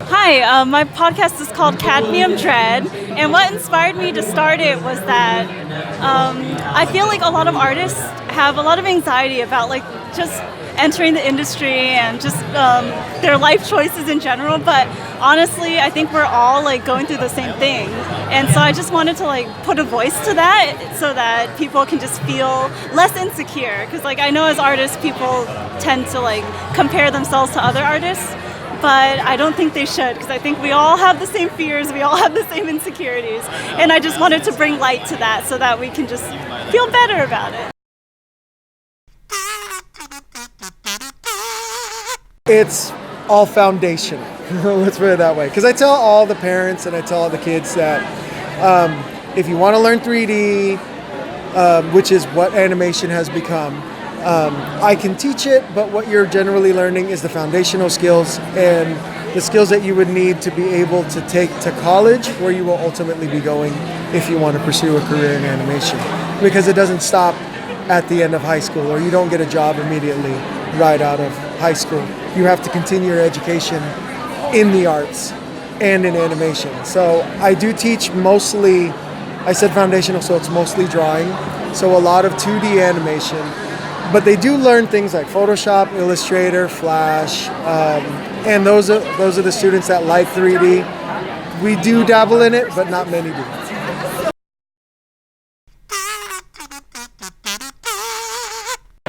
Hi, my podcast is called Cadmium Dread, and what inspired me to start it was that I feel like a lot of artists have a lot of anxiety about like just entering the industry and just their life choices in general, but honestly I think we're all like going through the same thing, and so I just wanted to like put a voice to that so that people can just feel less insecure, because like I know as artists people tend to like compare themselves to other artists, but I don't think they should, because I think we all have the same fears, we all have the same insecurities, and I just wanted to bring light to that so that we can just feel better about it. It's all foundational, let's put it that way. Because I tell all the parents and I tell all the kids that if you want to learn 3D, which is what animation has become, I can teach it, but what you're generally learning is the foundational skills and the skills that you would need to be able to take to college, where you will ultimately be going if you want to pursue a career in animation. Because it doesn't stop at the end of high school, or you don't get a job immediately right out of high school. You have to continue your education in the arts and in animation. So I do teach mostly, I said foundational, so it's mostly drawing. So a lot of 2D animation, but they do learn things like Photoshop, Illustrator, Flash, and those are the students that like 3D. We do dabble in it, but not many do.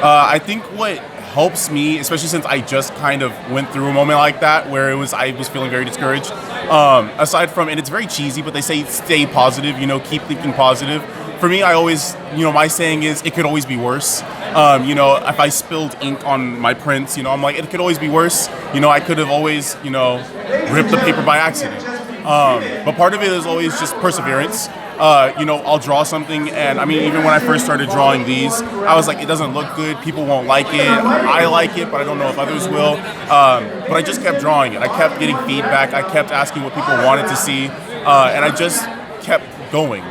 I think what helps me, especially since I just kind of went through a moment like that where I was feeling very discouraged, aside from, and it's very cheesy, but they say stay positive, keep thinking positive. For me, I always, my saying is it could always be worse. If I spilled ink on my prints, I'm like, it could always be worse. I could have always, ripped the paper by accident. But part of it is always just perseverance. I'll draw something, and I mean, even when I first started drawing these, I was like, it doesn't look good, people won't like it, I like it, but I don't know if others will. But I just kept drawing it, I kept getting feedback, I kept asking what people wanted to see, and I just kept going,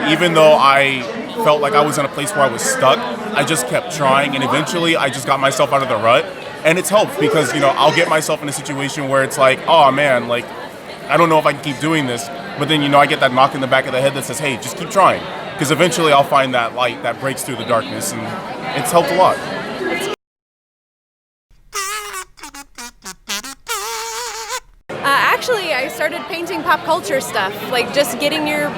even though I felt like I was in a place where I was stuck, I just kept trying, and eventually I just got myself out of the rut, and it's helped because, I'll get myself in a situation where it's like, oh man, like, I don't know if I can keep doing this, but then, I get that knock in the back of the head that says, hey, just keep trying, because eventually I'll find that light that breaks through the darkness, and it's helped a lot. Actually, I started painting pop culture stuff, like just getting your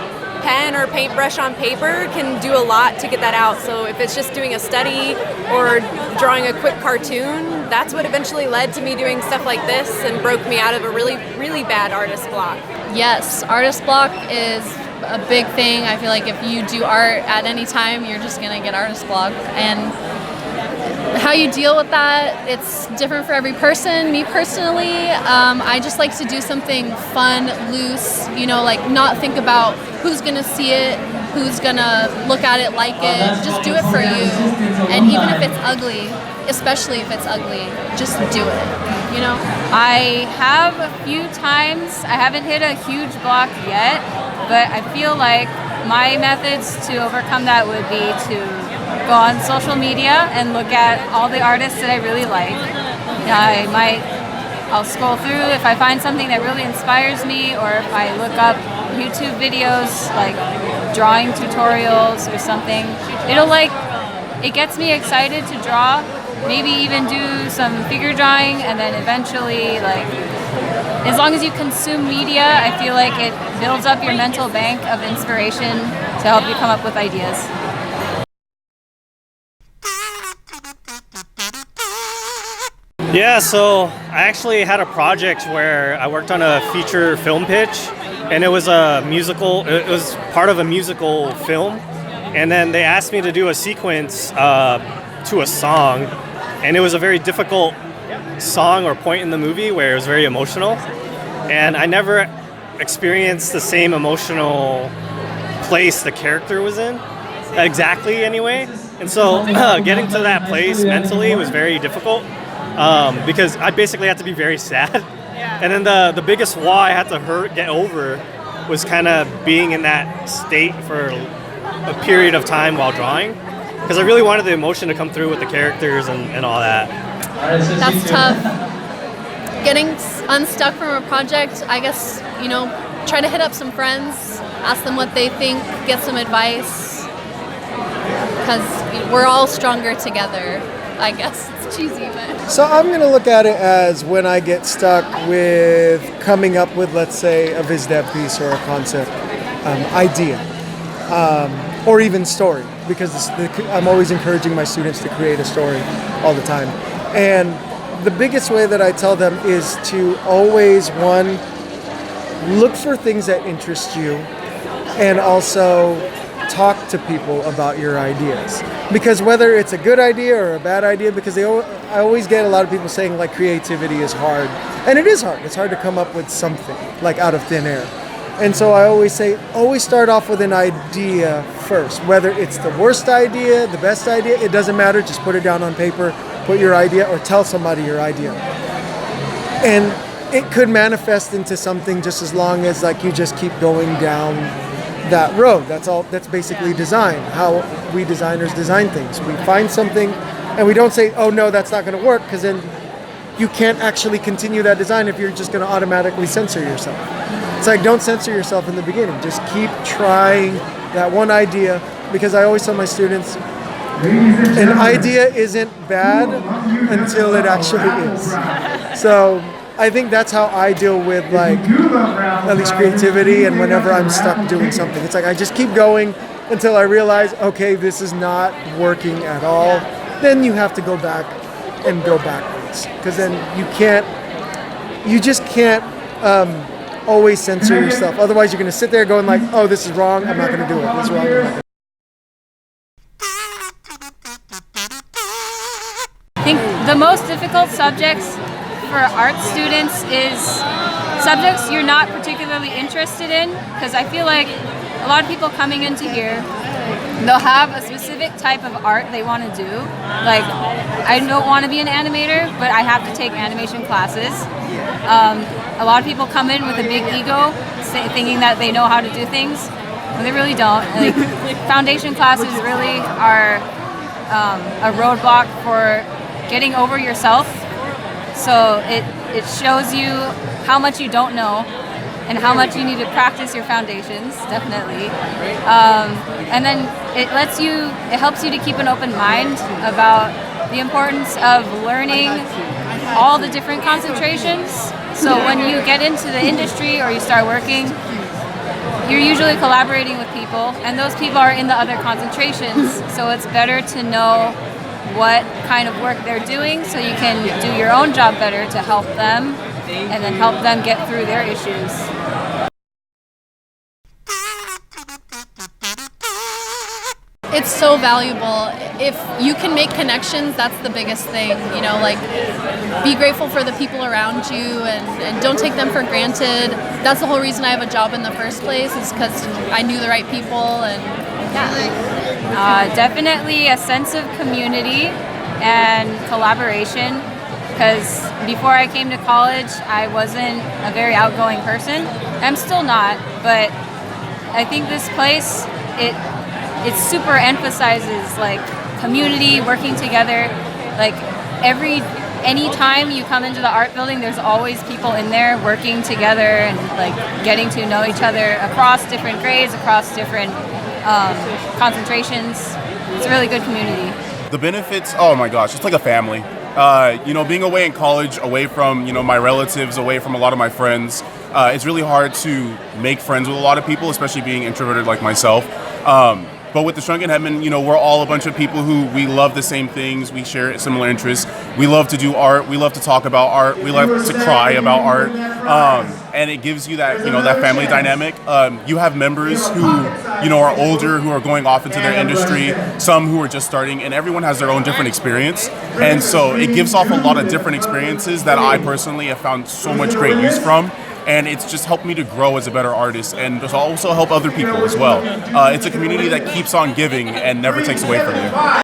pen or paintbrush on paper can do a lot to get that out. So if it's just doing a study or drawing a quick cartoon, that's what eventually led to me doing stuff like this and broke me out of a really, really bad artist block. Yes, artist block is a big thing. I feel like if you do art at any time, you're just going to get artist block. And how you deal with that, it's different for every person. Me personally, I just like to do something fun, loose, like not think about who's gonna see it, who's gonna look at it, like it. Just do it for you. And even if it's ugly, especially if it's ugly, just do it, I have a few times, I haven't hit a huge block yet, but I feel like my methods to overcome that would be to go on social media and look at all the artists that I really like. I'll scroll through if I find something that really inspires me, or if I look up YouTube videos like drawing tutorials or something. It gets me excited to draw, maybe even do some figure drawing, and then eventually, as long as you consume media, I feel like it builds up your mental bank of inspiration to help you come up with ideas. Yeah, so I actually had a project where I worked on a feature film pitch, and it was part of a musical film, and then they asked me to do a sequence to a song, and it was a very difficult song or point in the movie where it was very emotional, and I never experienced the same emotional place the character was in, exactly anyway, and so getting to that place mentally was very difficult. Because I basically had to be very sad. Yeah. And then the biggest wall I had to get over was kind of being in that state for a period of time while drawing. Because I really wanted the emotion to come through with the characters and all that. That's tough. getting unstuck from a project, I guess, try to hit up some friends, ask them what they think, get some advice, because we're all stronger together. I guess it's cheesy, but... So I'm going to look at it as when I get stuck with coming up with, let's say, a viz dev piece or a concept idea, or even story, because I'm always encouraging my students to create a story all the time. And the biggest way that I tell them is to always, one, look for things that interest you, and also talk to people about your ideas. Because whether it's a good idea or a bad idea, because I always get a lot of people saying like creativity is hard. And it is hard. It's hard to come up with something like out of thin air. And so I always say, always start off with an idea first. Whether it's the worst idea, the best idea, it doesn't matter. Just put it down on paper, put your idea, or tell somebody your idea. And it could manifest into something just as long as like you just keep going down that road. That's basically design, how we designers design things. We find something and we don't say, oh no, that's not going to work, because then you can't actually continue that design if you're just going to automatically censor yourself. It's like, don't censor yourself in the beginning. Just keep trying that one idea, because I always tell my students, an idea isn't bad until it actually is. So I think that's how I deal with like at least creativity, and whenever I'm stuck doing something, it's like I just keep going until I realize, okay, this is not working at all. Then you have to go back and go backwards, because then you just can't always censor yourself. Otherwise, you're going to sit there going like, oh, this is wrong, I'm not going to do it. This is wrong, I'm not gonna. I think the most difficult subjects for art students is subjects you're not particularly interested in, because I feel like a lot of people coming into here, they'll have a specific type of art they want to do. Like, I don't want to be an animator, but I have to take animation classes. A lot of people come in with a big ego, thinking that they know how to do things, but they really don't. Like, foundation classes really are a roadblock for getting over yourself. So it shows you how much you don't know and how much you need to practice your foundations, definitely. And then it helps you to keep an open mind about the importance of learning all the different concentrations. So when you get into the industry or you start working, you're usually collaborating with people, and those people are in the other concentrations. So it's better to know what kind of work they're doing so you can do your own job better to help them and then help them get through their issues. It's so valuable. If you can make connections, that's the biggest thing. Like, be grateful for the people around you and don't take them for granted. That's the whole reason I have a job in the first place, is because I knew the right people. And yeah. Definitely a sense of community and collaboration, because before I came to college, I wasn't a very outgoing person. I'm still not, but I think this place, it super emphasizes like community, working together. Like any time you come into the art building, there's always people in there working together and like getting to know each other across different grades, across different concentrations. It's a really good community. The benefits, oh my gosh, it's like a family. Being away in college, away from, my relatives, away from a lot of my friends, it's really hard to make friends with a lot of people, especially being introverted like myself. But with the Shrunken Head Men, we're all a bunch of people who we love the same things. We share similar interests. We love to do art. We love to talk about art. We love to cry about art. And it gives you that, that family dynamic. You have members who, are older, who are going off into their industry, some who are just starting, and everyone has their own different experience. And so it gives off a lot of different experiences that I personally have found so much great use from. And it's just helped me to grow as a better artist, and also help other people as well. It's a community that keeps on giving and never takes away from you.